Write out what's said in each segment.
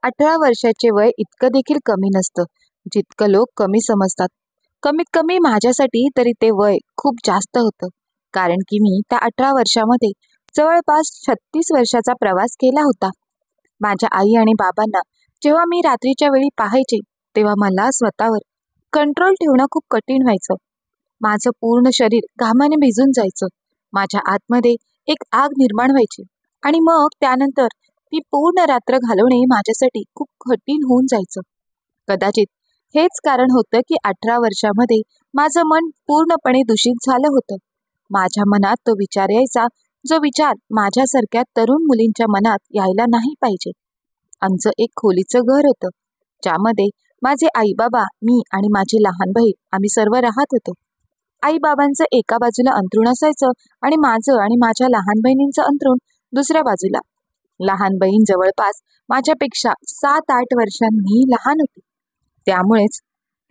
18 वर्षाचे वय इतकं देखील कमी नसतं, जितकं लोक कमी समजतात. कमीत कमी माझ्यासाठी तरी ते वय खूप जास्त होतं. कारण की मी त्या 18 वर्षामध्ये जवळपास 36 वर्षाचा प्रवास केला होता. माझ्या आई आणि बाबांना जेव्हा मी रात्रीच्या वेळी पाहायचे, तेव्हा मला स्वतःवर कंट्रोल ठेवणं खूप कठीण व्हायचं. माझं पूर्ण शरीर घामाने भिजून जायचं. माझ्या आतमध्ये एक आग निर्माण व्हायची आणि मग त्यानंतर ती पूर्ण रात्र घालवणे माझ्यासाठी खूप कठीण होऊन जायचं. कदाचित हेच कारण होतं की 18 वर्षामध्ये माझं मन पूर्णपणे दूषित झालं होतं. माझ्या मनात तो विचार यायचा, जो विचार माझ्यासारख्या तरुण मुलींच्या मनात यायला नाही पाहिजे. आमचं एक खोलीचं घर होतं, ज्यामध्ये माझे आई बाबा, मी आणि माझी लहान बहीण आम्ही सर्व राहत होतो. आई बाबांचं एका बाजूला अंथरूण असायचं आणि माझं आणि माझ्या लहान बहिणींचं अंथरूण दुसऱ्या बाजूला. लहान बहीण जवळपास माझ्यापेक्षा 7-8 वर्षांनी लहान होती. त्यामुळेच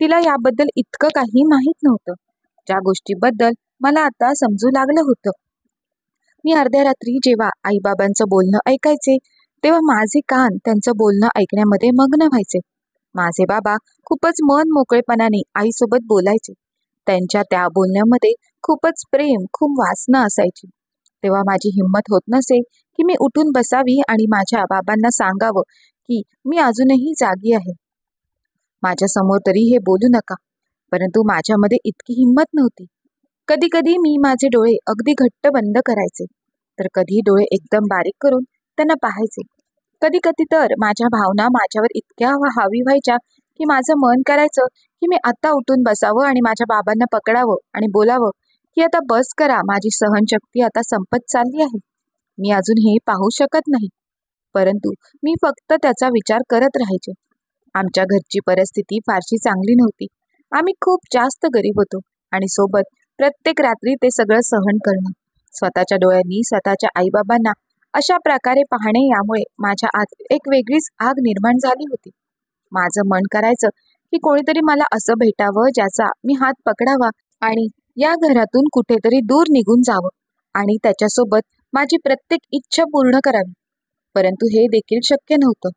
तिला याबद्दल इतकं काही माहीत नव्हतं, ज्या गोष्टीबद्दल मला आता समजू लागलं होतं. मी अर्ध्या रात्री जेव्हा आईबाबांचं बोलणं ऐकायचे, तेव्हा माझे कान त्यांचं बोलणं ऐकण्यामध्ये मग्न व्हायचे. माझे बाबा खूपच मन मोकळेपणाने आईसोबत बोलायचे. त्यांच्या त्या बोलण्यामध्ये खूपच प्रेम, खूप वासना असायची. तेव्हा माझी हिंमत होत नसे की मी उठून बसावी आणि माझ्या बाबांना सांगावं की मी अजूनही जागी आहे. माझ्या समोर तरी हे बोलू नका. परंतु माझ्यामध्ये इतकी हिंमत नव्हती. कधी कधी मी माझे डोळे अगदी घट्ट बंद करायचे, तर कधी डोळे एकदम बारीक करून त्यांना पाहायचे. कधी कधी तर माझ्या भावना माझ्यावर इतक्या हावी व्हायच्या की माझं मन करायचं की मी आता उठून बसावं आणि माझ्या बाबांना पकडावं आणि बोलावं की आता बस करा, माझी सहनशक्ती आता संपत चालली आहे. मी अजून हे पाहू शकत नाही. परंतु मी फक्त त्याचा विचार करत राहायचे. आमच्या घरची परिस्थिती फारशी चांगली नव्हती. आम्ही खूप जास्त गरीब होतो आणि सोबत प्रत्येक रात्री ते सगळं सहन करणं. स्वतःच्या डोळ्यांनी स्वतःच्या आईबाबांना अशा प्रकारे पाहणे, यामुळे माझ्या आत एक वेगळीच आग निर्माण झाली होती. माझं मन करायचं की कोणीतरी मला असं भेटावं ज्याचा मी हात पकडावा आणि या घरातून कुठेतरी दूर निघून जावं आणि त्याच्यासोबत माझी प्रत्येक इच्छा पूर्ण करावी. परंतु हे देखील शक्य नव्हतं.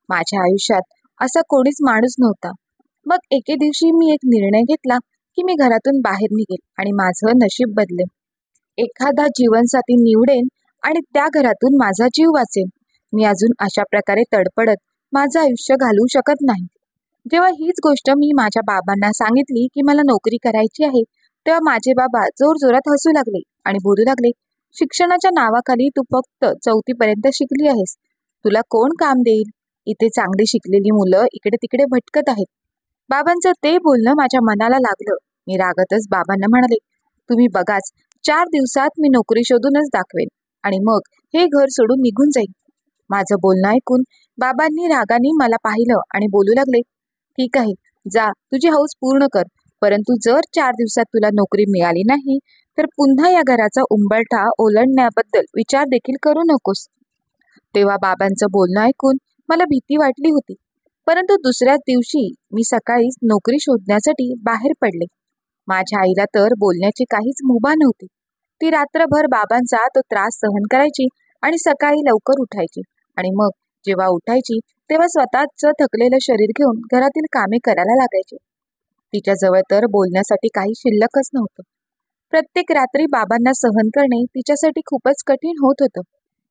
माझ्या आयुष्यात असा कोणीच माणूस नव्हता. मग एके दिवशी मी एक निर्णय घेतला की मी घरातून बाहेर निघेल आणि माझं नशीब बदलेन. एखादा जीवनसाथी निवडेन आणि त्या घरातून माझा जीव वाचेल. मी अजून अशा प्रकारे तडपडत माझं आयुष्य घालवू शकत नाही. जेव्हा हीच गोष्ट मी माझ्या बाबांना सांगितली की मला नोकरी करायची आहे, तेव्हा माझे बाबा जोरजोरात हसू लागले आणि बोलू लागले, शिक्षणाच्या नावाखाली तू फक्त 4थी पर्यंत शिकली आहेस. तुला कोण काम देईल? इथे चांगली शिकलेली मुलं इकडे तिकडे भटकत आहेत. बाबांचं ते बोलणं माझ्या मनाला लागलं. मी रागातच बाबांना म्हणाले, तुम्ही बघाच, 4 दिवसात मी नोकरी शोधूनच दाखवेन आणि मग हे घर सोडून निघून जाईल. माझं बोलणं ऐकून बाबांनी रागाने मला पाहिलं आणि बोलू लागले, ठीक आहे, जा, तुझी हौस पूर्ण कर. परंतु जर 4 दिवसात तुला नोकरी मिळाली नाही तर पुन्हा या घराचा उंबरठा ओलांडण्याबद्दल विचार देखील करू नकोस. तेव्हा बाबांचं बोलणं ऐकून मला भीती वाटली होती. परंतु दुसऱ्याच दिवशी मी सकाळीच नोकरी शोधण्यासाठी बाहेर पडले. माझ्या आईला तर बोलण्याची काहीच मुभा नव्हती. ती रात्रभर बाबांचा तो त्रास सहन करायची आणि सकाळी लवकर उठायची आणि मग जेव्हा उठायची तेव्हा स्वतःचं थकलेलं शरीर घेऊन घरातील कामे करायला लागायची. तिच्याजवळ तर बोलण्यासाठी काही शिल्लकच नव्हतं. प्रत्येक रात्री बाबांना सहन करणे तिच्यासाठी खूपच कठीण होत होतं.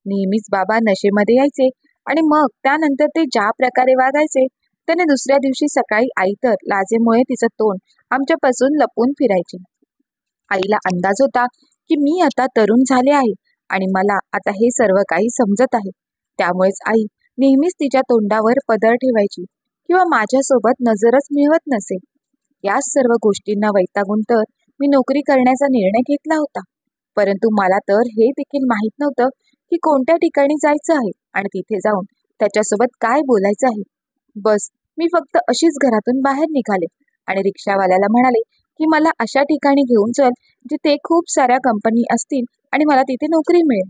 नेहमीच बाबा नशेमध्ये यायचे आणि मग त्यानंतर ते ज्या प्रकारे वागायचे त्याने दुसऱ्या दिवशी सकाळी आई तर लाजेमुळे तिचं तोंड आमच्यापासून लपून फिरायची. आईला अंदाज होता की मी आता तरुण झाले आहे आणि मला आता हे सर्व काही समजत आहे. त्यामुळेच आई नेहमीच तिच्या तोंडावर पदर ठेवायची किंवा माझ्यासोबत नजरच मिळवत नसे. याच सर्व गोष्टींना वैतागून तर मी नोकरी करण्याचा निर्णय घेतला होता. परंतु मला तर हे देखील माहीत नव्हतं की कोणत्या ठिकाणी जायचं आहे आणि तिथे जाऊन त्याच्यासोबत काय बोलायचं आहे. बस मी फक्त अशीच घरातून बाहेर निघाले आणि रिक्षावाल्याला म्हणाले की मला अशा ठिकाणी घेऊन चल जिथे खूप साऱ्या कंपनी असतील आणि मला तिथे नोकरी मिळेल.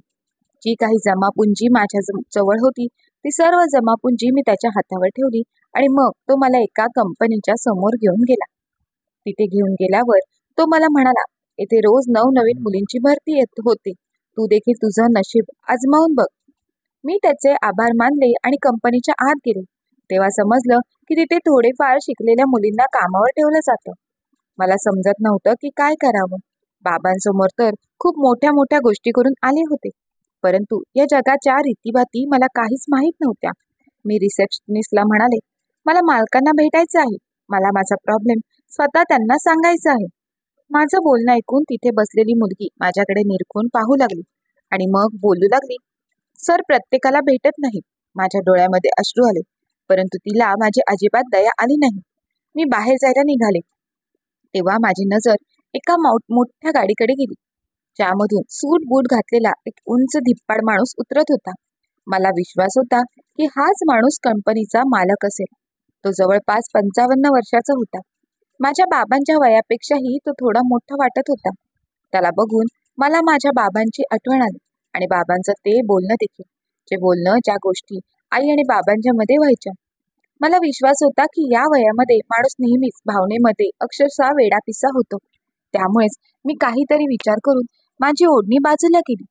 जी काही जमापुंजी माझ्या जवळ होती ती सर्व जमापुंजी मी त्याच्या हातावर ठेवली आणि मग तो मला एका कंपनीच्या समोर घेऊन गेला. तिथे घेऊन गेल्यावर तो मला म्हणाला, येथे रोज नवनवीन मुलींची भरती येत होते, तू देखील तुझं नशीब आजमावून बघ. मी त्याचे आभार मानले आणि कंपनीच्या आत गेले. तेव्हा समजलं की तिथे थोडेफार शिकलेल्या मुलींना कामावर ठेवलं जातं. मला समजत नव्हतं की काय करावं. बाबांसमोर तर खूप मोठ्या मोठ्या गोष्टी करून आले होते, परंतु या जगाच्या रीतीभाती मला काहीच माहीत नव्हत्या. मी रिसेप्शनिस्टला म्हणाले, मला मालकांना भेटायचं आहे. मला माझा प्रॉब्लेम स्वतः त्यांना सांगायचा आहे. माझं बोलणं ऐकून तिथे बसलेली मुलगी माझ्याकडे निरखून पाहू लागली आणि मग बोलू लागली, सर प्रत्येकाला भेटत नाही. माझ्या डोळ्यामध्ये अश्रू आले, परंतु तिला माझी अजिबात दया आली नाही. मी बाहेर जायला निघाले तेव्हा माझी नजर एका मोठ्या गाडीकडे गेली, ज्यामधून सूट बूट घातलेला एक उंच धिप्पाड माणूस उतरत होता. मला विश्वास होता की हाच माणूस कंपनीचा मालक असेल. तो जवळपास 55 वर्षाचा होता. माझ्या बाबांच्या वयापेक्षाही तो थोडा मोठा वाटत होता. त्याला बघून मला माझ्या बाबांची आठवण आली आणि बाबांचं ते बोलणं देखील, जे बोलणं ज्या गोष्टी आई आणि बाबांच्या मध्ये व्हायच्या. मला विश्वास होता की या वयामध्ये माणूस नेहमीच भावनेमध्ये अक्षरशः वेडापिसा होतो. त्यामुळेच मी काहीतरी विचार करून माझी ओढणी बाजूला केली,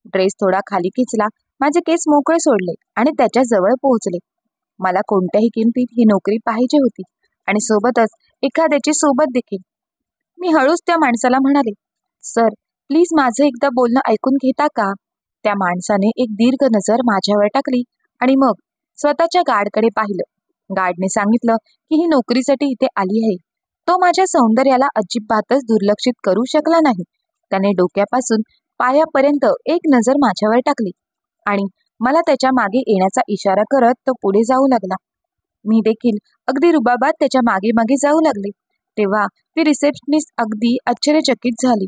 ड्रेस थोडा खाली खिचला, माझे केस मोकळे सोडले आणि त्याच्या जवळ पोहोचले. मला कोणत्याही किमतीत ही नोकरी पाहिजे होती आणि सोबतच एखाद्याची सोबत देखील. मी हळूच त्या माणसाला म्हणाले, सर प्लीज माझं एकदा बोलणं ऐकून घेता का? त्या माणसाने एक दीर्घ नजर माझ्यावर टाकली आणि मग स्वतःच्या गार्डकडे पाहिलं. गार्डने सांगितलं की ही नोकरीसाठी इथे आली आहे. तो माझ्या सौंदर्याला अजिबातच दुर्लक्षित करू शकला नाही. त्याने डोक्यापासून पायापर्यंत एक नजर माझ्यावर टाकली आणि मला त्याच्या मागे येण्याचा इशारा करत तो पुढे जाऊ लागला. मी देखील अगदी रुबाबात त्याच्या मागे मागे जाऊ लागले. तेव्हा ती रिसेप्शनिस्ट अगदी आश्चर्यचकित झाली,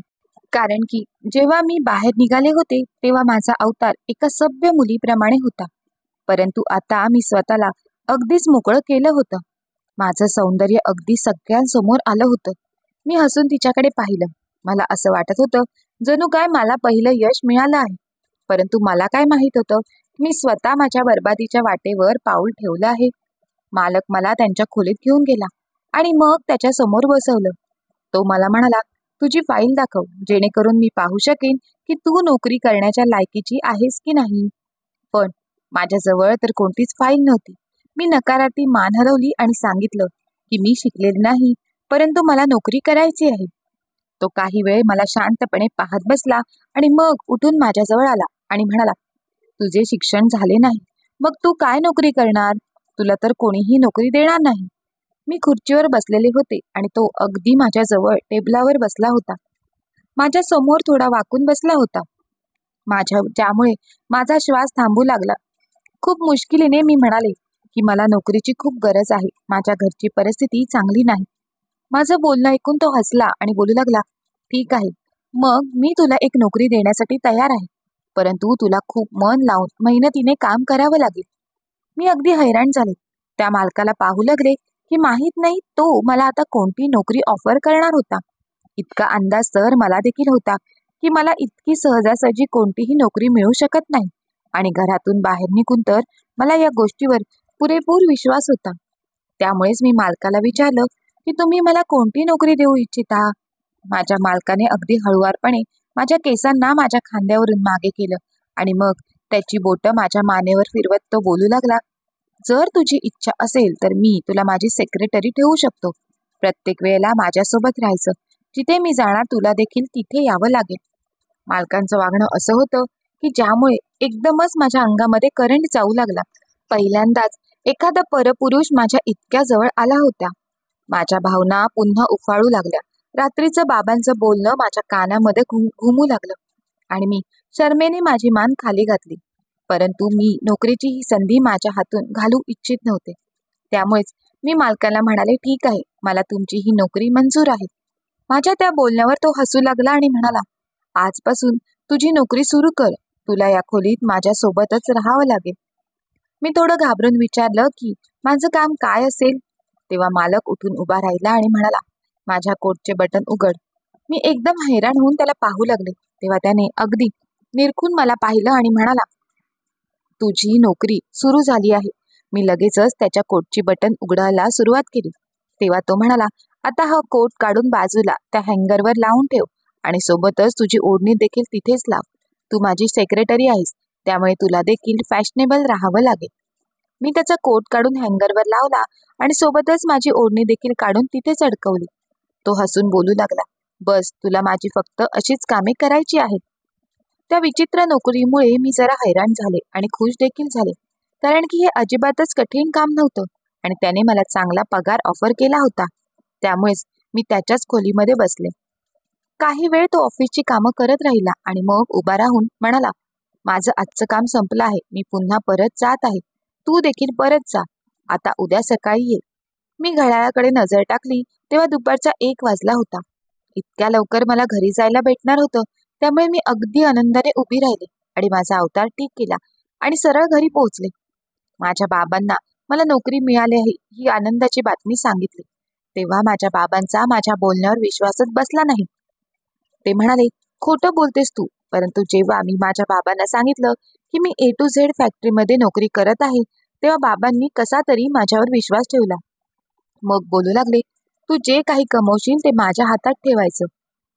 कारण की जेव्हा मी बाहेर निघाले होते तेव्हा माझा अवतार एका सभ्य मुलीप्रमाणे होता, परंतु आता मी स्वतःला अगदीच मोकळं केलं होतं. माझं सौंदर्य अगदी सगळ्यांसमोर आलं होतं. मी हसून तिच्याकडे पाहिलं. मला असं वाटत होतं जणू काय मला पहिलं यश मिळालं आहे, परंतु मला काय माहित होतं मी स्वतः माझ्या बरबादीच्या वाटेवर पाऊल ठेवलं आहे. मालक मला त्यांच्या खोलीत घेऊन गेला आणि मग त्याच्या समोर बसवलं. तो मला म्हणाला, तुझी फाईल दाखव, जेणेकरून मी पाहू शकेन की तू नोकरी करण्याच्या लायकीची आहेस की नाही. पण माझ्याजवळ तर कोणतीच फाईल नव्हती. मी नकारार्थी मान हलवली आणि सांगितलं की मी शिकलेली नाही, परंतु मला नोकरी करायची आहे. तो काही वेळ मला शांतपणे पाहत बसला आणि मग उठून माझ्याजवळ आला आणि म्हणाला, तुझे शिक्षण झाले नाही, मग तू काय नोकरी करणार? तुला तर कोणीही नोकरी देणार नाही. मी खुर्चीवर बसलेले होते आणि तो अगदी माझ्याजवळ टेबलावर बसला होता. माझ्या समोर थोडा वाकून बसला होता, ज्यामुळे माझा श्वास थांबू लागला. खूप मुश्किलीने मी म्हणाले की मला नोकरीची खूप गरज आहे. माझ्या घरची परिस्थिती चांगली नाही. माझं बोलणं ऐकून तो हसला आणि बोलू लागला, ठीक आहे, मग मी तुला एक नोकरी देण्यासाठी तयार आहे, परंतु तुला खूप मन लावून मेहनतीने काम करावं लागेल. मी अगदी हैराण झाले. त्या मालकाला पाहू लागले की माहीत नाही तो मला आता कोणती नोकरी ऑफर करणार होता. इतका अंदाज तर मला देखील होता की मला इतकी सहजासहजी कोणतीही नोकरी मिळू शकत नाही आणि घरातून बाहेर निघून तर मला या गोष्टीवर पुरेपूर विश्वास होता. त्यामुळेच मी मालकाला विचारलं की तुम्ही मला कोणती नोकरी देऊ इच्छिता? माझ्या मालकाने अगदी हळुवारपणे माझ्या केसांना माझ्या खांद्यावरून मागे केलं आणि मग त्याची बोटं माझ्या मानेवर फिरवत तो बोलू लागला, जर तुझी इच्छा असेल तर मी तुला माझी सेक्रेटरी ठेवू शकतो. प्रत्येक वेळेला माझ्यासोबत राहायचं. जिथे मी जाणार तुला देखील तिथे यावं लागेल. मालकांचं वागणं असं होतं की ज्यामुळे एकदमच माझ्या अंगामध्ये करंट जाऊ लागला. पहिल्यांदाच एखादा परपुरुष माझ्या इतक्या जवळ आला होता. माझ्या भावना पुन्हा उफाळू लागल्या. रात्रीचं बाबांचं बोलणं माझ्या कानामध्ये घुमू लागलं आणि मी शरमेने माझी मान खाली घातली. परंतु मी नोकरीची ही संधी माझ्या हातून घालू इच्छित नव्हते. त्यामुळेच मी मालकाला म्हणाले, ठीक आहे, मला तुमची ही नोकरी मंजूर आहे. माझ्या त्या बोलण्यावर तो हसू लागला आणि म्हणाला, आजपासून तुझी नोकरी सुरू कर. तुला या खोलीत माझ्या सोबतच राहावं लागेल. मी थोडं घाबरून विचारलं की माझं काम काय असेल. तेव्हा मालक उठून उभा राहिला आणि म्हणाला, माझ्या कोटचे बटन उघड. मी एकदम हैराण होऊन त्याला पाहू लागले. तेव्हा त्याने अगदी निरखून मला पाहिलं आणि म्हणाला, तुझी नोकरी सुरू झाली आहे. मी लगेचच त्याच्या कोटची बटन उघडायला सुरुवात केली. तेव्हा तो म्हणाला, आता हा कोट काढून बाजूला त्या हँगरवर लावून ठेव आणि सोबतच तुझी ओढणी देखील तिथेच लाव. तू माझी सेक्रेटरी आहेस, त्यामुळे तुला देखील फॅशनेबल राहावं लागेल. मी त्याचा कोट काढून हँगरवर लावला आणि सोबतच माझी ओढणी देखील काढून तिथेच अडकवली. तो हसून बोलू लागला, बस, तुला माझी फक्त अशीच कामे करायची आहेत. त्या विचित्र नोकरीमुळे मी जरा हैराण झाले आणि खुश देखील झाले, कारण की हे अजिबातच कठीण काम नव्हतं आणि त्याने मला चांगला पगार ऑफर केला होता. त्यामुळेच मी त्याच्याच खोलीमध्ये बसले. काही वेळ तो ऑफिसची कामं करत राहिला आणि मग उभा राहून म्हणाला, माझं आजचं काम संपलं आहे, मी पुन्हा परत जात आहे. तू देखील परत जा. आता उद्या सकाळी ये. मी घड्याळाकडे नजर टाकली तेव्हा दुपारचा 1 वाजला होता. इतक्या लवकर मला घरी जायला भेटणार होतं, त्यामुळे मी अगदी आनंदाने उभी राहिले आणि माझा अवतार ठीक केला आणि सरळ घरी पोहोचले. माझ्या बाबांना मला नोकरी मिळाली आहे ही आनंदाची बातमी सांगितली. तेव्हा माझ्या बाबांचा माझ्या बोलण्यावर विश्वासच बसला नाही. ते म्हणाले, खोटं बोलतेस तू. परंतु जेव्हा मी माझ्या बाबांना सांगितलं की मी A to Z फॅक्टरीमध्ये नोकरी करत आहे, तेव्हा बाबांनी कसा तरी माझ्यावर विश्वास ठेवला. मग बोलू लागले, तू जे काही कमवशील ते माझ्या हातात ठेवायचं.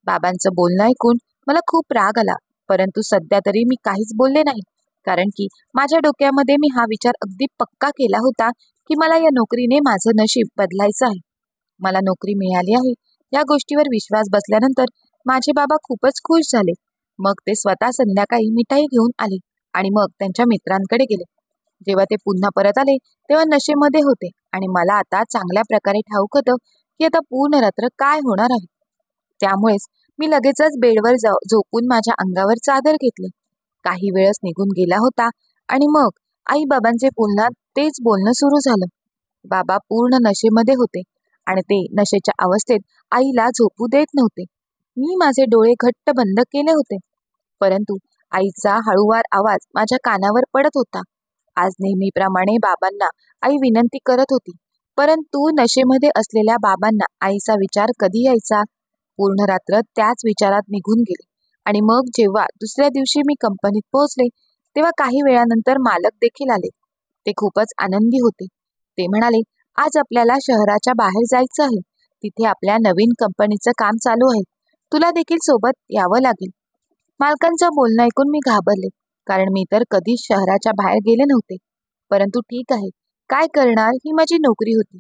बाबांचं बोलणं ऐकून मला खूप राग आला, परंतु सध्या तरी मी काहीच बोलले नाही, कारण की माझ्या डोक्यामध्ये मी हा विचार अगदी पक्का केला होता की मला या नोकरीने माझं नशीब बदलायचं आहे. मला नोकरी मिळाली आहे या गोष्टीवर विश्वास बसल्यानंतर माझे बाबा खूपच खुश झाले. मग ते स्वतः संध्याकाळी मिठाई घेऊन आले आणि मग त्यांच्या मित्रांकडे गेले. जेव्हा ते पुन्हा परत आले तेव्हा नशेमध्ये होते आणि मला आता चांगल्या प्रकारे ठाऊक होतं की आता पूर्ण रात्र काय होणार आहे. त्यामुळेच मी लगेचच बेडवर झोपून माझ्या अंगावर चादर घेतली. काही वेळच निघून गेला होता आणि मग आई बाबांचे पुन्हा तेच बोलणं सुरू झालं. बाबा पूर्ण नशेमध्ये होते आणि ते नशेच्या अवस्थेत आईला झोपू देत नव्हते. मी माझे डोळे घट्ट बंद केले होते, परंतु आईचा हळूवार आवाज माझ्या कानावर पडत होता. आज नेहमीप्रमाणे बाबांना आई विनंती करत होती, परंतु नशेमध्ये असलेल्या बाबांना आईचा विचार कधी यायचा? पूर्ण रात्र त्याच विचारात निघून गेली आणि मग जेव्हा दुसऱ्या दिवशी मी कंपनीत पोहोचले तेव्हा काही वेळानंतर मालक देखील आले. ते खूपच आनंदी होते. ते म्हणाले, आज आपल्याला शहराच्या बाहेर जायचं आहे. तिथे आपल्या नवीन कंपनीचं काम चालू आहे. तुला देखील सोबत यावं लागेल. मालकांचं बोलणं ऐकून मी घाबरले, कारण मी तर कधीच शहराच्या बाहेर गेले नव्हते. परंतु ठीक आहे, काय करणार, ही माझी नोकरी होती.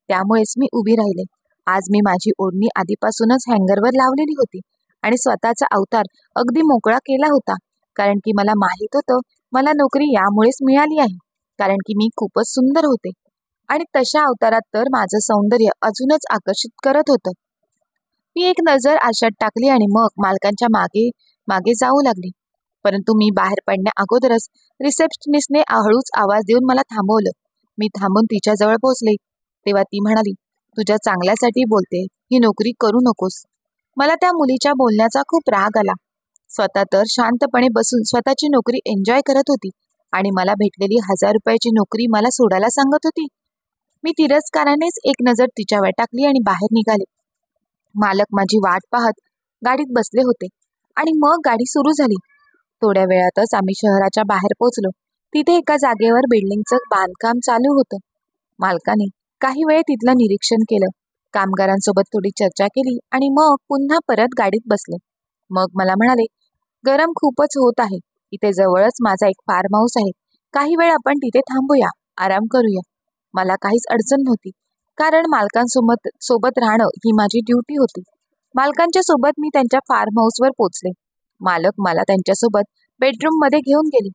त्यामुळेच मी उभी राहिले. आज मी माझी ओढणी आधीपासूनच हँगरवर लावलेली होती आणि स्वतःचा अवतार अगदी मोकळा केला होता, कारण की मला माहीत होतं मला नोकरी यामुळेच मिळाली आहे, कारण की मी खूपच सुंदर होते आणि तशा अवतारात तर माझं सौंदर्य अजूनच आकर्षित करत होतं. मी एक नजर आरशात टाकली आणि मग मालकांच्या मागे मागे जाऊ लागली. परंतु मी बाहेर पडण्या अगोदरच रिसेप्शनिस्टने हळूच आवाज देऊन मला थांबवलं. मी थांबून तिच्याजवळ पोहोचले तेव्हा ती म्हणाली, तुझ्या चांगल्यासाठी बोलते, ही नोकरी करू नकोस. मला त्या मुलीच्या बोलण्याचा खूप राग आला. स्वतः तर शांतपणे बसून स्वतःची नोकरी एन्जॉय करत होती आणि मला भेटलेली 1000 रुपयाची नोकरी मला सोडायला सांगत होती. मी तिरस्कारानेच एक नजर तिच्यावर टाकली आणि बाहेर निघाले. मालक माझी वाट पाहत गाडीत बसले होते आणि मग गाडी सुरू झाली. थोड्या वेळातच आम्ही शहराच्या बाहेर पोहोचलो. तिथे एका जागेवर बिल्डिंगचं बांधकाम चालू होतं. मालकाने काही वेळ तिथलं निरीक्षण केलं, कामगारांसोबत थोडी चर्चा केली आणि मग पुन्हा परत गाडीत बसले. मग मला म्हणाले, गरम खूपच होत आहे. इथे जवळच माझा एक फार्म हाऊस आहे. काही वेळ आपण तिथे थांबूया, आराम करूया. मला काहीच अडचण नव्हती, कारण सोबत राहणं ही माझी ड्युटी होती. मालकांच्या सोबत मी त्यांच्या फार्म हाऊसवर पोचले. मालक मला त्यांच्यासोबत बेडरूम मध्ये घेऊन गेले.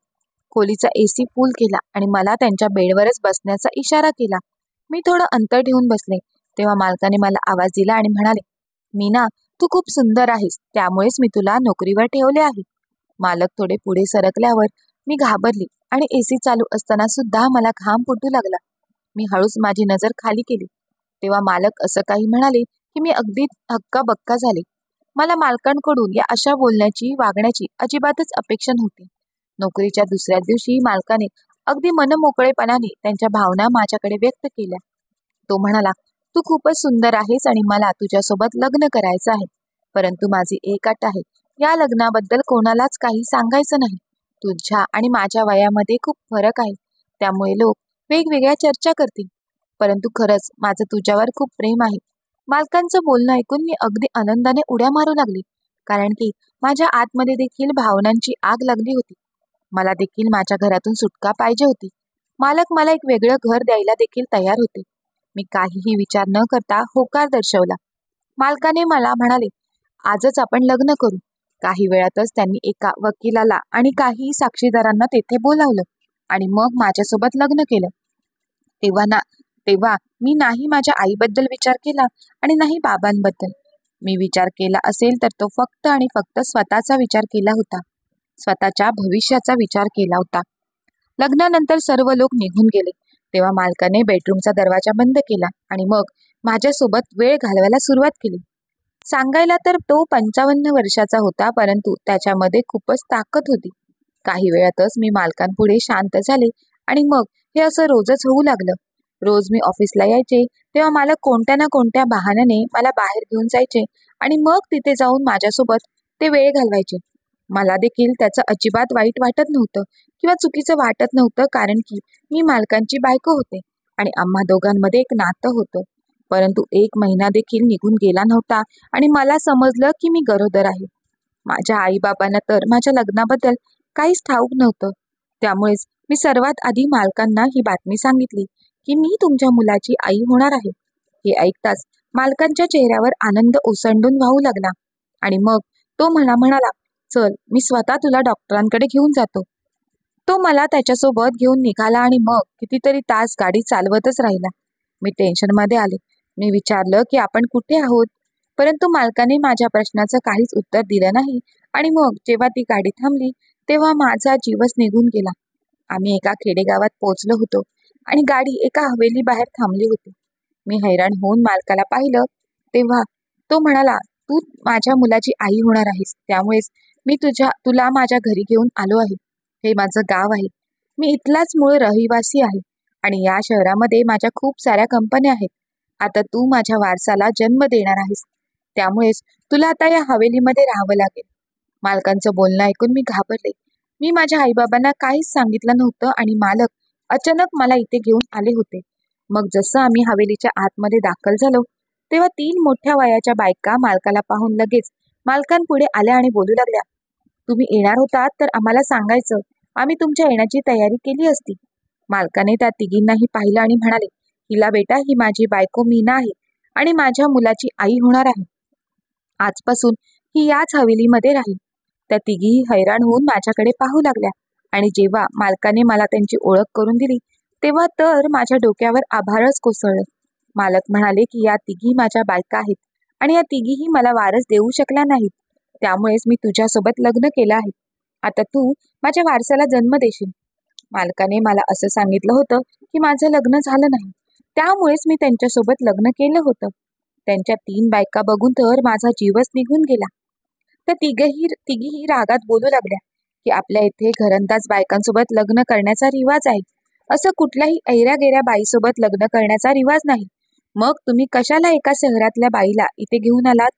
खोलीचा AC फुल केला आणि मला त्यांच्या बेडवरच बसण्याचा इशारा केला. मी थोडं अंतर ठेवून बसले तेव्हा मालकाने मला आवाज दिला आणि म्हणाले, मीना, तू खूप सुंदर आहेस, त्यामुळेच मी तुला नोकरीवर ठेवले आहे. मालक थोडे पुढे सरकल्यावर मी घाबरली आणि AC चालू असताना सुद्धा मला घाम फुटू लागला. मी हळूच माझी नजर खाली केली तेव्हा मालक असं काही म्हणाले की मी अगदी हक्काबक्का झाले. मला मालकांकडून या अशा वागण्याची अजिबातच अपेक्षा नव्हती. नोकरीच्या दुसऱ्या दिवशी मालकाने अगदी मनमोकळेपणाने त्यांच्या भावना माझ्याकडे व्यक्त केल्या. तो म्हणाला, तू खूपच सुंदर आहेस आणि मला तुझ्यासोबत लग्न करायचं आहे. परंतु माझी एक अट आहे, या लग्नाबद्दल कोणालाच काही सांगायचं नाही. तुझ्या आणि माझ्या वयामध्ये खूप फरक आहे, त्यामुळे लोक वेगवेगळ्या चर्चा करतील. परंतु खरंच माझं तुझ्यावर खूप प्रेम आहे. मालकांचं बोलणं ऐकून मी अगदी आनंदाने उड्या मारू लागली, कारण की माझ्या आतमध्ये देखील भावनांची आग लागली होती. मला देखील माझ्या घरातून सुटका पाहिजे होती. मालक मला एक वेगळं घर द्यायला देखील तयार होते. मी काहीही विचार न करता होकार दर्शवला. मालकाने मला म्हणाले, आजच आपण लग्न करू. काही वेळातच त्यांनी एका वकिलाला आणि काही साक्षीदारांना तेथे बोलावलं आणि मग माझ्यासोबत लग्न केलं. तेव्हा मी नाही माझ्या आईबद्दल विचार केला आणि नाही बाबांबद्दल. मी विचार केला असेल तर तो फक्त आणि फक्त स्वतःचा विचार केला होता. स्वतःच्या भविष्याचा विचार केला होता. लग्नानंतर सर्व लोक निघून गेले तेव्हा मालकाने बेडरूमचा दरवाजा बंद केला आणि मग माझ्यासोबत वेळ घालवायला सुरुवात केली. सांगायला तर तो 55 वर्षाचा होता, परंतु त्याच्यामध्ये खूपच ताकद होती. काही वेळातच मी मालकांपुढे शांत झाले आणि मग हे असं रोजच होऊ लागलं. रोज मी ऑफिसला यायचे तेव्हा मालक कोणत्या ना कोणत्या बहाण्याने मला बाहेर घेऊन जायचे आणि मग तिथे जाऊन माझ्यासोबत ते वेळ घालवायचे. मला देखील त्याचं अजिबात वाईट वाटत नव्हतं किंवा चुकीचं वाटत नव्हतं, कारण की मी मालकांची बायको होते आणि आम्हा दोघांमध्ये एक नातं होतं. परंतु 1 महिना देखील निघून गेला नव्हता आणि मला समजलं की मी गरोदर आहे. माझ्या आईबाबांना तर माझ्या लग्नाबद्दल काहीच ठाऊक नव्हतं. त्यामुळेच मी सर्वात आधी मालकांना ही बातमी सांगितली की मी तुमच्या मुलाची आई होणार आहे. हे ऐकताच मालकांच्या चेहऱ्यावर आनंद ओसंडून वाहू लागला आणि मग तो म्हणाला, चल मी स्वतः तुला डॉक्टरांकडे घेऊन जातो. तो मला त्याच्यासोबत घेऊन निघाला आणि मग कितीतरी तास गाडी चालवतच राहिला. मी टेन्शनमध्ये आले. मी विचारलं की आपण कुठे आहोत, परंतु मालकाने माझ्या प्रश्नाचं काहीच उत्तर दिलं नाही आणि मग जेव्हा ती गाडी थांबली तेव्हा माझा जीवच निघून गेला. आम्ही एका खेडेगावात पोहोचलो होतो आणि गाडी एका हवेली बाहेर थांबली होती. मी हैराण होऊन मालकाला पाहिलं तेव्हा तो म्हणाला, तू माझ्या मुलाची आई होणार आहेस, त्यामुळेच मी तुला माझ्या घरी घेऊन आलो आहे. हे माझं गाव आहे. मी इथलाच मूळ रहिवासी आहे आणि या शहरामध्ये माझ्या खूप साऱ्या कंपन्या आहेत. आता तू माझ्या वारसाला जन्म देणार आहेस, त्यामुळेच तुला आता या हवेलीमध्ये राहावं लागेल. मालकांचं बोलणं ऐकून मी घाबरले. मी माझ्या आईबाबांना काहीच सांगितलं नव्हतं आणि मालक अचानक मला इथे घेऊन आले होते. मग जसं आम्ही हवेलीच्या आतमध्ये दाखल झालो तेव्हा 3 मोठ्या वयाच्या बायका मालकाला पाहून लगेच मालकांपुढे आल्या आणि बोलू लागल्या, तुम्ही येणार होतात तर आम्हाला सांगायचं, आम्ही तुमच्या येण्याची तयारी केली असती. मालकाने त्या तिघींनाही पाहिलं आणि म्हणाले, हिला बेटा, ही माझी बायको मीना आहे आणि माझ्या मुलाची आई होणार आहे. आजपासून ही याच हवेलीमध्ये राहील. त्या तिघीही हैराण होऊन माझ्याकडे पाहू लागल्या आणि जेव्हा मालकाने मला त्यांची ओळख करून दिली तेव्हा तर माझ्या डोक्यावर आभाळच कोसळलं. मालक म्हणाले की या तिघी माझ्या बायका आहेत आणि या तिघीही मला वारस देऊ शकल्या नाहीत, त्यामुळेच मी तुझ्यासोबत लग्न केलं आहे. आता तू माझ्या वारसाला जन्म देशील. मालकाने मला असं सांगितलं होतं की माझं लग्न झालं नाही, त्यामुळेच मी त्यांच्यासोबत लग्न केलं होतं. त्यांच्या 3 बायका बघून तर माझा जीवच निघून गेला. त्या तिघीही रागात बोलू लागल्या की आपल्या इथे घरंदाज बायकांसोबत लग्न करण्याचा रिवाज आहे. असं कुठल्याही ऐऱ्या गेऱ्या बाईसोबत लग्न करण्याचा रिवाज नाही. मग तुम्ही कशाला एका शहरातल्या बाईला इथे घेऊन आलात?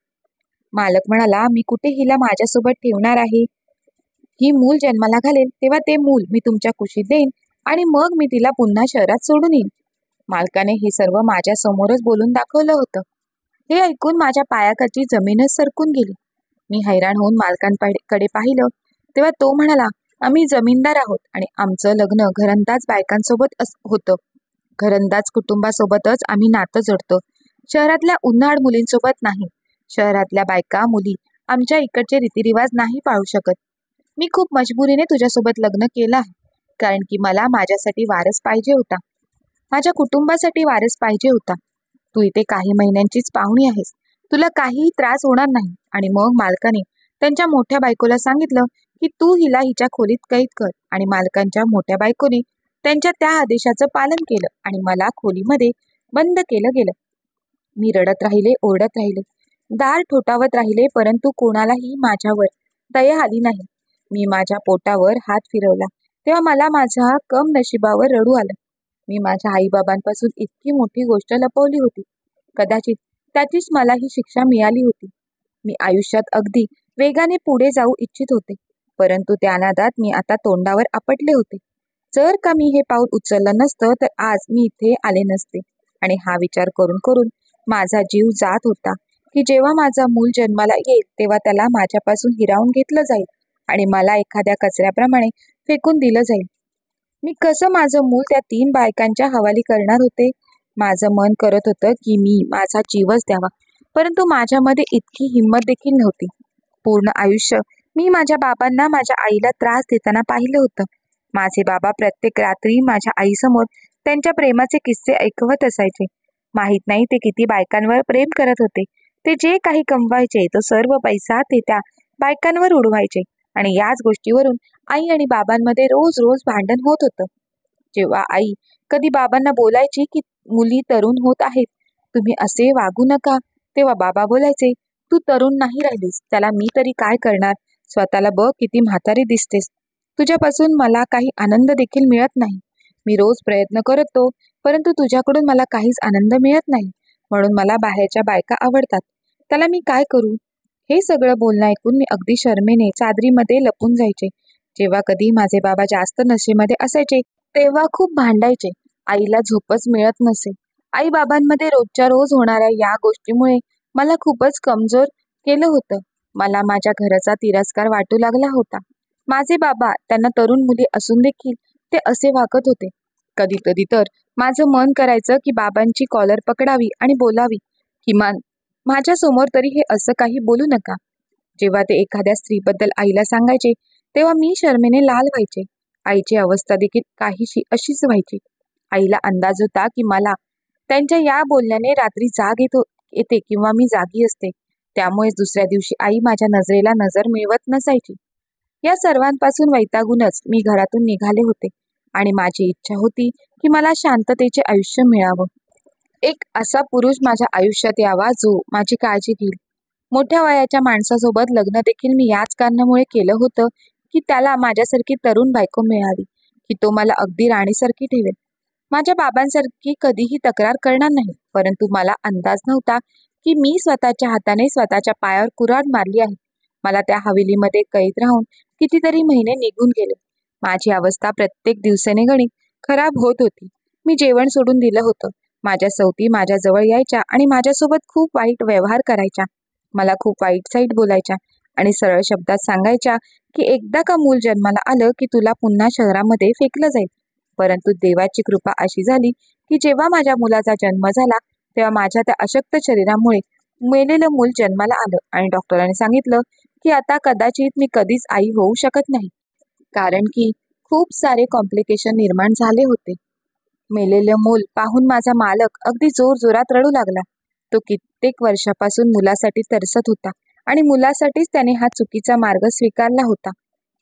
मालक म्हणाला, मी कुठे हिला माझ्यासोबत ठेवणार आहे. ही मूल जन्माला घालेल तेव्हा ते मूल मी तुमच्या कुशीत देईन आणि मग मी तिला पुन्हा शहरात सोडून येईन. मालकाने हे सर्व माझ्या समोरच बोलून दाखवलं होतं. हे ऐकून माझ्या पायाखालची जमीनच सरकून गेली. मी हैराण होऊन मालकांकडे पाहिलं तेव्हा तो म्हणाला, आम्ही जमीनदार आहोत आणि आमचं लग्न घरंदाज बायकांसोबत होतं. घरंदाज कुटुंबासोबतच आम्ही नातं जोडतो, शहरातल्या उन्हाळ मुलींसोबत नाही. शहरातल्या बायका मुली आमच्या इकडचे रीतिरिवाज नाही पाळू शकत. मी खूप मजबुरीने तुझ्यासोबत लग्न केलं आहे, कारण की मला माझ्यासाठी वारस पाहिजे होता, माझ्या कुटुंबासाठी वारस पाहिजे होता. तू इथे काही महिन्यांचीच पाहुणी आहेस, तुला काहीही त्रास होणार नाही. आणि मग मालकाने त्यांच्या मोठ्या बायकोला सांगितलं की तू हिला हिच्या खोलीत कैद कर आणि मालकांच्या मोठ्या बायकोने त्यांच्या त्या आदेशाचं पालन केलं आणि मला खोलीमध्ये बंद केलं गेलं. मी रडत राहिले, ओरडत राहिले, दार ठोठावत राहिले, परंतु कोणालाही माझ्यावर दया आली नाही. मी माझ्या पोटावर हात फिरवला तेव्हा मला माझ्या कम नशिबावर रडू आलं. मी माझ्या आईबाबांपासून इतकी मोठी गोष्ट लपवली होती. कदाचित त्याचीच मला ही शिक्षा मिळाली होती. मी आयुष्यात अगदी वेगाने पुढे जाऊ इच्छित होते, परंतु त्या नादात मी आता तोंडावर आपटले होते. जर का मी हे पाऊल उचललं नसतं तर आज मी इथे आले नसते. आणि हा विचार करून करून माझा जीव जात होता की जेव्हा माझा मूल जन्माला येईल तेव्हा त्याला माझ्यापासून हिरावून घेतलं जाईल आणि मला एखाद्या कचऱ्याप्रमाणे फेकून दिलं जाईल. मी कसं माझं मूल त्या 3 बायकांच्या हवाली करणार होते. माझं मन करत होतं की मी माझा जीवच द्यावा, परंतु माझ्यामध्ये इतकी हिंमत देखील नव्हती. पूर्ण आयुष्य मी माझ्या बाबांना माझ्या आईला त्रास देताना पाहिलं होतं. माझे बाबा प्रत्येक रात्री माझ्या आईसमोर त्यांच्या प्रेमाचे किस्से ऐकवत असायचे. माहित नाही ते किती बायकांवर प्रेम करत होते. ते जे काही कमवायचे तो सर्व पैसा ते त्या बायकांवर उडवायचे आणि याच गोष्टीवरून आई आणि बाबांमध्ये रोज रोज भांडण होत होतं. जेव्हा आई कधी बाबांना बोलायची की मुली तरुण होत आहेत, तुम्ही असे वागू नका, तेव्हा बाबा बोलायचे, तू तरुण नाही राहिलीस, त्याला मी तरी काय करणार, स्वतःला बघ किती म्हातारी दिसतेस, तुझ्यापासून मला काही आनंद देखील मिळत नाही. मी रोज प्रयत्न करतो, परंतु तुझ्याकडून मला काहीच आनंद मिळत नाही, म्हणून मला बाहेरच्या बायका आवडतात, त्याला मी काय करू. हे सगळं बोलणं ऐकून मी अगदी शरमेने चादरीमध्ये लपून जायचे. जेव्हा कधी माझे बाबा जास्त नशेमध्ये असायचे तेव्हा खूप भांडायचे. आईला झोपच मिळत नसे. आई बाबांमध्ये रोजच्या रोज होणाऱ्या या गोष्टीमुळे मला खूपच कमजोर केलं होतं. मला माझ्या घराचा तिरस्कार वाटू लागला होता. माझे बाबा त्यांना तरुण मुली असून देखील ते असे वागत होते. कधी कधी तर माझं मन करायचं की बाबांची कॉलर पकडावी आणि बोलावी, किमान माझ्या समोर तरी हे असं काही बोलू नका. जेव्हा ते एखाद्या स्त्रीबद्दल आईला सांगायचे तेव्हा मी शरमेने लाल व्हायचे. आईची अवस्था देखील काहीशी अशीच व्हायची. आईला अंदाज होता की मला त्यांच्या या बोलण्याने रात्री जाग येते किंवा मी जागी असते. त्यामुळेच दुसऱ्या दिवशी आई माझ्या नजरेला नजर मिळवत नसायची. या सर्वांपासून वैतागूनच मी घरातून निघाले होते आणि माझी इच्छा होती की मला शांततेचे आयुष्य मिळावं. एक असा पुरुष माझ्या आयुष्यात यावा जो माझी काळजी घेईल. मोठ्या वयाच्या माणसासोबत लग्न देखील मी याच कारणामुळे केलं होतं की त्याला माझ्यासारखी तरुण बायको मिळावी, की तो मला अगदी राणीसारखी ठेवेल. माझ्या बाबांसारखी कधीही तक्रार करणार नाही, परंतु मला अंदाज नव्हता की मी स्वतःच्या हाताने स्वतःच्या पायावर कुऱ्हाड मारली आहे. मला त्या हवेलीमध्ये कैद राहून कितीतरी महिने निघून गेले. माझी अवस्था प्रत्येक दिवसाने गणित खराब होत होती. मी जेवण सोडून दिलं होतं. माझ्या सवती माझ्या जवळ यायच्या आणि माझ्यासोबत खूप वाईट व्यवहार करायच्या. मला खूप वाईट साईट बोलायच्या आणि सरळ शब्दात सांगायच्या की एकदा का मूल जन्माला आलं की तुला पुन्हा शहरामध्ये फेकलं जाईल. परंतु देवाची कृपा अशी झाली की जेव्हा माझ्या मुलाचा जन्म झाला तेव्हा माझ्या त्या अशक्त शरीरामुळे मेलेलं मूल जन्माला आलं आणि डॉक्टरांनी सांगितलं की आता कदाचित मी कधीच आई होऊ शकत नाही, कारण की खूप सारे कॉम्प्लिकेशन निर्माण झाले होते. मेलेलं मूल पाहून माझा मालक अगदी जोरजोरात रडू लागला. तो कित्येक वर्षापासून मुलासाठी तरसत होता आणि मुलासाठीच त्याने हा चुकीचा मार्ग स्वीकारला होता.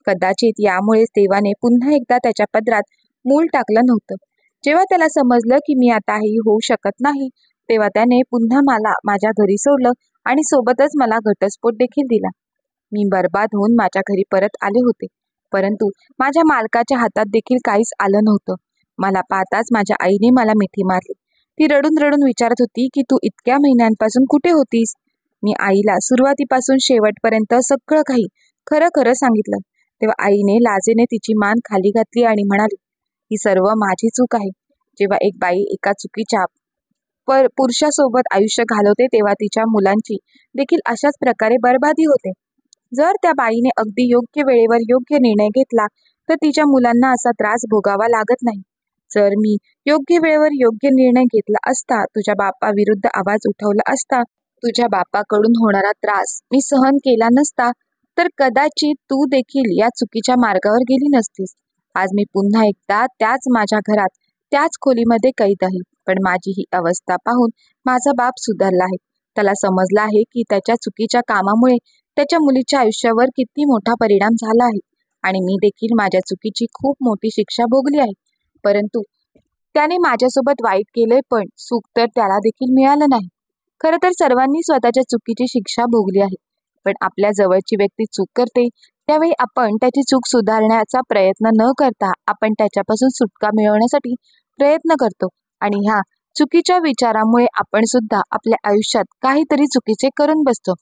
कदाचित यामुळेच देवाने पुन्हा एकदा त्याच्या पदरात मूल टाकलं नव्हतं. जेव्हा त्याला समजलं की मी आता आई होऊ शकत नाही, तेव्हा त्याने पुन्हा मला माझ्या घरी सोडलं आणि सोबतच मला घटस्फोट देखील दिला. मी बर्बाद होऊन माझ्या घरी परत आले होते, परंतु माझ्या मालकाच्या हातात देखील काहीच आलं नव्हतं. मला पाहताच माझ्या आईने मला मिठी मारली. ती रडून रडून विचारत होती की तू इतक्या महिन्यांपासून कुठे होतीस. मी आईला सुरुवातीपासून शेवटपर्यंत सगळं काही खरं खरं सांगितलं. तेव्हा आईने लाजेने तिची मान खाली घातली आणि म्हणाली, ही सर्व माझी चूक आहे. जेव्हा एक बाई एका चुकीच्या पुरुषासोबत आयुष्य घालवते तेव्हा तिच्या मुलांची देखील अशाच प्रकारे बर्बादी होते. जर त्या बाईने अगदी योग्य वेळेवर योग्य निर्णय घेतला तर तिच्या मुलांना असा त्रास भोगावा लागत नाही. जर मी योग्य वेळेवर योग्य निर्णय घेतला असता, तुझ्या बापाविरुद्ध आवाज उठवला असता, तुझ्या बापाकडून होणारा त्रास मी सहन केला नसता, तर कदाचित तू देखील या चुकीच्या मार्गावर गेली नसतीस. आज मी पुन्हा एकदा त्याच माझ्या घरात त्याच खोलीमध्ये कैद आहे. पण माझी ही अवस्था पाहून माझा बाप सुधारला आहे. त्याला समजलं आहे की त्याच्या चुकीच्या कामामुळे त्याच्या मुलीच्या आयुष्यावर किती मोठा परिणाम झाला आहे आणि मी देखील माझ्या चुकीची खूप मोठी शिक्षा भोगली आहे. परंतु त्याने माझ्यासोबत वाईट केलंय, पण सुख तर त्याला देखील मिळालं नाही. खरं तर सर्वांनी स्वतःच्या चुकीची शिक्षा भोगली आहे, पण आपल्या जवळची व्यक्ती चूक करते त्यावेळी आपण त्याची चूक सुधारण्याचा प्रयत्न न करता आपण त्याच्यापासून सुटका मिळवण्यासाठी प्रयत्न करतो आणि ह्या चुकीच्या विचारामुळे आपण सुद्धा आपल्या आयुष्यात काहीतरी चुकीचे करून बसतो.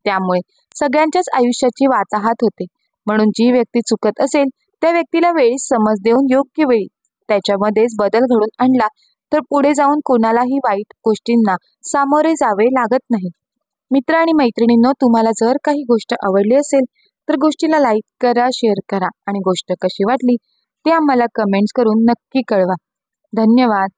त्यामुळे सगळ्यांच्याच आयुष्याची वाताहात होते. म्हणून जी व्यक्ती चुकत असेल त्या व्यक्तीला वेळीच समज देऊन योग्य वेळी त्याच्यामध्येच बदल घडून आणला तर पुढे जाऊन कोणालाही वाईट गोष्टींना सामोरे जावे लागत नाही. मित्र आणि मैत्रिणींनो, तुम्हाला जर काही गोष्ट आवडली असेल तर गोष्टीला लाईक करा, शेअर करा आणि गोष्ट कशी वाटली ते आम्हाला कमेंट्स करून नक्की कळवा. धन्यवाद.